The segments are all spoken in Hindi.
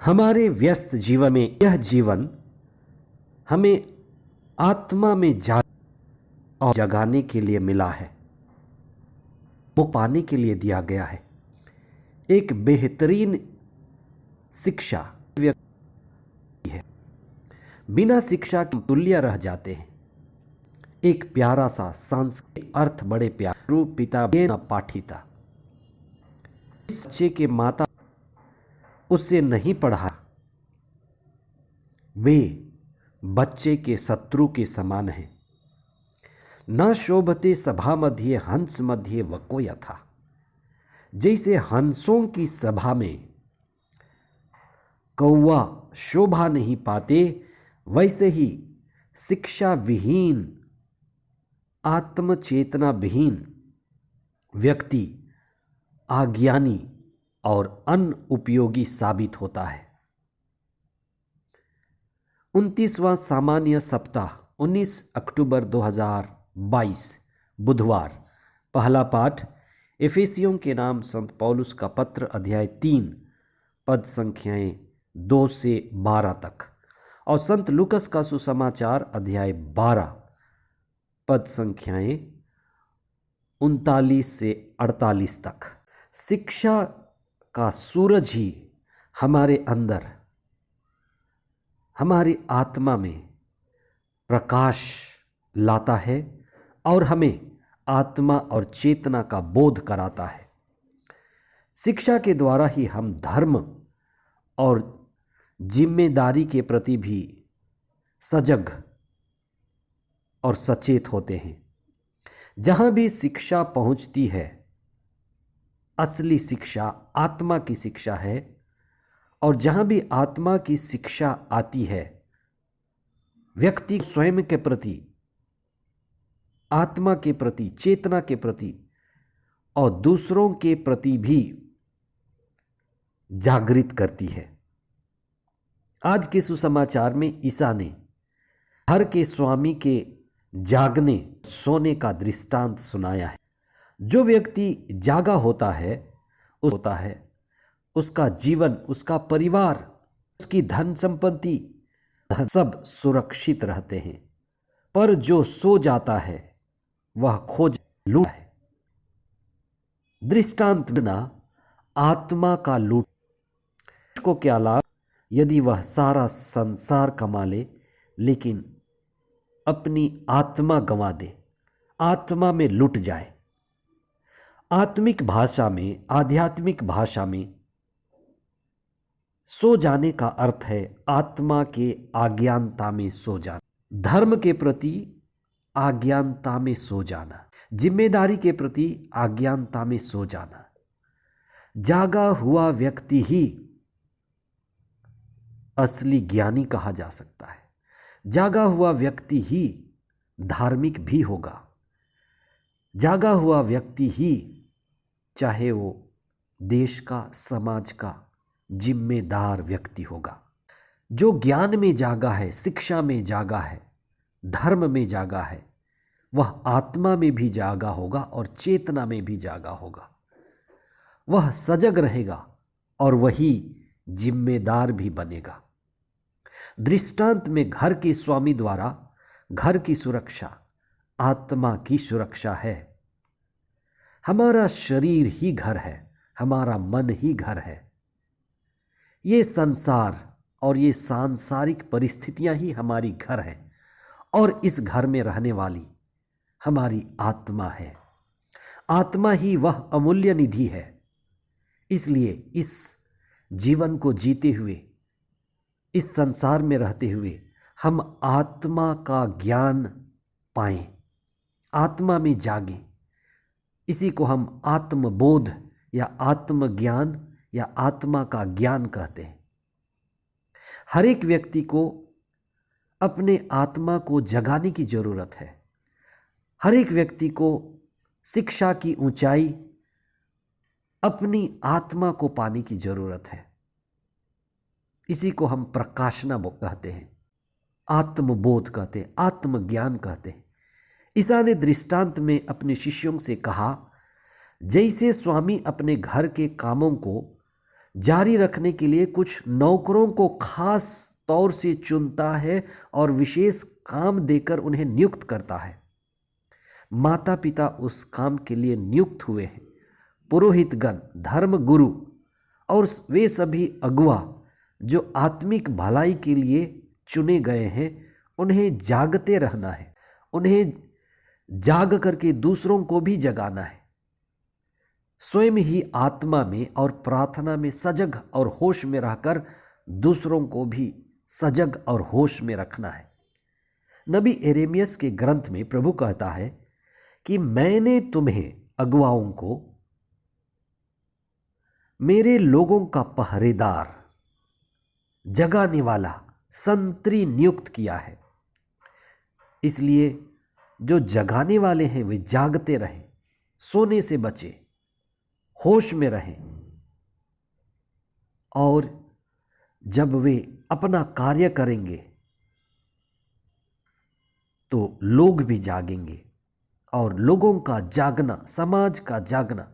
हमारे व्यस्त जीवन में यह जीवन हमें आत्मा में और जगाने के लिए मिला है, वो पाने के लिए दिया गया है। एक बेहतरीन शिक्षा व्यक्ति है, बिना शिक्षा के तुल्य रह जाते हैं। एक प्यारा सा सांस्कृतिक अर्थ बड़े प्यार रूप पिता न पाठिता। इस बच्चे के माता उससे नहीं पढ़ा, वे बच्चे के शत्रु के समान हैं। न शोभते सभा मध्य हंस मध्य वको यथा। जैसे हंसों की सभा में कौवा शोभा नहीं पाते, वैसे ही शिक्षा विहीन आत्मचेतना विहीन व्यक्ति अज्ञानी और अनुपयोगी साबित होता है। 29वां सामान्य सप्ताह 19 अक्टूबर 2022 बुधवार। पहला पाठ एफेसियों के नाम संत पौलुस का पत्र अध्याय 3 पद संख्याएं 2 से 12 तक और संत लूकस का सुसमाचार अध्याय 12 पद संख्याएं 39 से 48 तक। शिक्षा का सूरज ही हमारे अंदर, हमारी आत्मा में प्रकाश लाता है और हमें आत्मा और चेतना का बोध कराता है। शिक्षा के द्वारा ही हम धर्म और जिम्मेदारी के प्रति भी सजग और सचेत होते हैं। जहाँ भी शिक्षा पहुँचती है, असली शिक्षा आत्मा की शिक्षा है, और जहाँ भी आत्मा की शिक्षा आती है, व्यक्ति स्वयं के प्रति, आत्मा के प्रति, चेतना के प्रति और दूसरों के प्रति भी जागृत करती है। आज के सुसमाचार में ईसा ने घर के स्वामी के जागने सोने का दृष्टांत सुनाया है। जो व्यक्ति जागा होता है उसका जीवन, उसका परिवार, उसकी धन संपत्ति सब सुरक्षित रहते हैं, पर जो सो जाता है वह खोज लूट है। दृष्टांत बिना आत्मा का लूट को क्या लाभ यदि वह सारा संसार कमा ले लेकिन अपनी आत्मा गंवा दे, आत्मा में लुट जाए। आत्मिक भाषा में, आध्यात्मिक भाषा में सो जाने का अर्थ है आत्मा के अज्ञानता में सो जाना, धर्म के प्रति अज्ञानता में सो जाना, जिम्मेदारी के प्रति अज्ञानता में सो जाना। जागा हुआ व्यक्ति ही असली ज्ञानी कहा जा सकता है। जागा हुआ व्यक्ति ही धार्मिक भी होगा। जागा हुआ व्यक्ति ही, चाहे वो देश का, समाज का जिम्मेदार व्यक्ति होगा। जो ज्ञान में जागा है, शिक्षा में जागा है, धर्म में जागा है, वह आत्मा में भी जागा होगा और चेतना में भी जागा होगा। वह सजग रहेगा और वही जिम्मेदार भी बनेगा। दृष्टांत में घर के स्वामी द्वारा घर की सुरक्षा आत्मा की सुरक्षा है। हमारा शरीर ही घर है, हमारा मन ही घर है। ये संसार और ये सांसारिक परिस्थितियां ही हमारी घर है और इस घर में रहने वाली हमारी आत्मा है। आत्मा ही वह अमूल्य निधि है। इसलिए इस जीवन को जीते हुए, इस संसार में रहते हुए हम आत्मा का ज्ञान पाएं, आत्मा में जागें। इसी को हम आत्मबोध या आत्मज्ञान या आत्मा का ज्ञान कहते हैं। हर एक व्यक्ति को अपने आत्मा को जगाने की जरूरत है। हर एक व्यक्ति को शिक्षा की ऊंचाई अपनी आत्मा को पाने की जरूरत है। इसी को हम प्रकाशना कहते हैं, आत्मबोध कहते हैं, आत्मज्ञान कहते हैं। ईसा ने दृष्टांत में अपने शिष्यों से कहा, जैसे स्वामी अपने घर के कामों को जारी रखने के लिए कुछ नौकरों को खास तौर से चुनता है और विशेष काम देकर उन्हें नियुक्त करता है। माता पिता उस काम के लिए नियुक्त हुए हैं। पुरोहितगण, धर्म गुरु और वे सभी अगुआ जो आत्मिक भलाई के लिए चुने गए हैं, उन्हें जागते रहना है। उन्हें जाग करके दूसरों को भी जगाना है। स्वयं ही आत्मा में और प्रार्थना में सजग और होश में रहकर दूसरों को भी सजग और होश में रखना है। नबी यिर्मयाह के ग्रंथ में प्रभु कहता है कि मैंने तुम्हें अगुवाओं को मेरे लोगों का पहरेदार, जगाने वाला, संतरी नियुक्त किया है। इसलिए जो जगाने वाले हैं वे जागते रहें, सोने से बचे, होश में रहें, और जब वे अपना कार्य करेंगे तो लोग भी जागेंगे। और लोगों का जागना, समाज का जागना,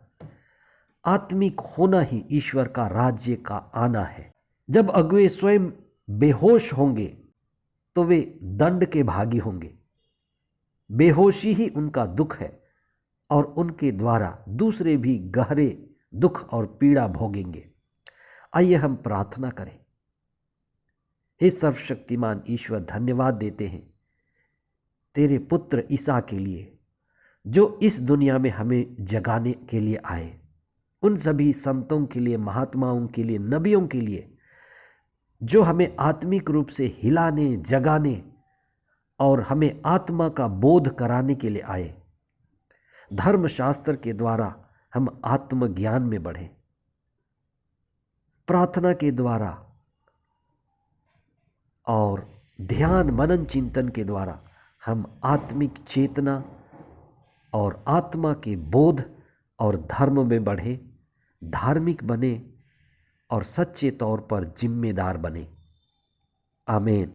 आत्मिक होना ही ईश्वर का राज्य का आना है। जब अगुवे स्वयं बेहोश होंगे तो वे दंड के भागी होंगे। बेहोशी ही उनका दुख है और उनके द्वारा दूसरे भी गहरे दुख और पीड़ा भोगेंगे। आइए हम प्रार्थना करें। हे सर्वशक्तिमान ईश्वर, धन्यवाद देते हैं तेरे पुत्र ईसा के लिए जो इस दुनिया में हमें जगाने के लिए आए। उन सभी संतों के लिए, महात्माओं के लिए, नबियों के लिए जो हमें आत्मिक रूप से हिलाने, जगाने और हमें आत्मा का बोध कराने के लिए आए। धर्मशास्त्र के द्वारा हम आत्मज्ञान में बढ़ें। प्रार्थना के द्वारा और ध्यान, मनन, चिंतन के द्वारा हम आत्मिक चेतना और आत्मा के बोध और धर्म में बढ़े, धार्मिक बने और सच्चे तौर पर जिम्मेदार बने। आमीन।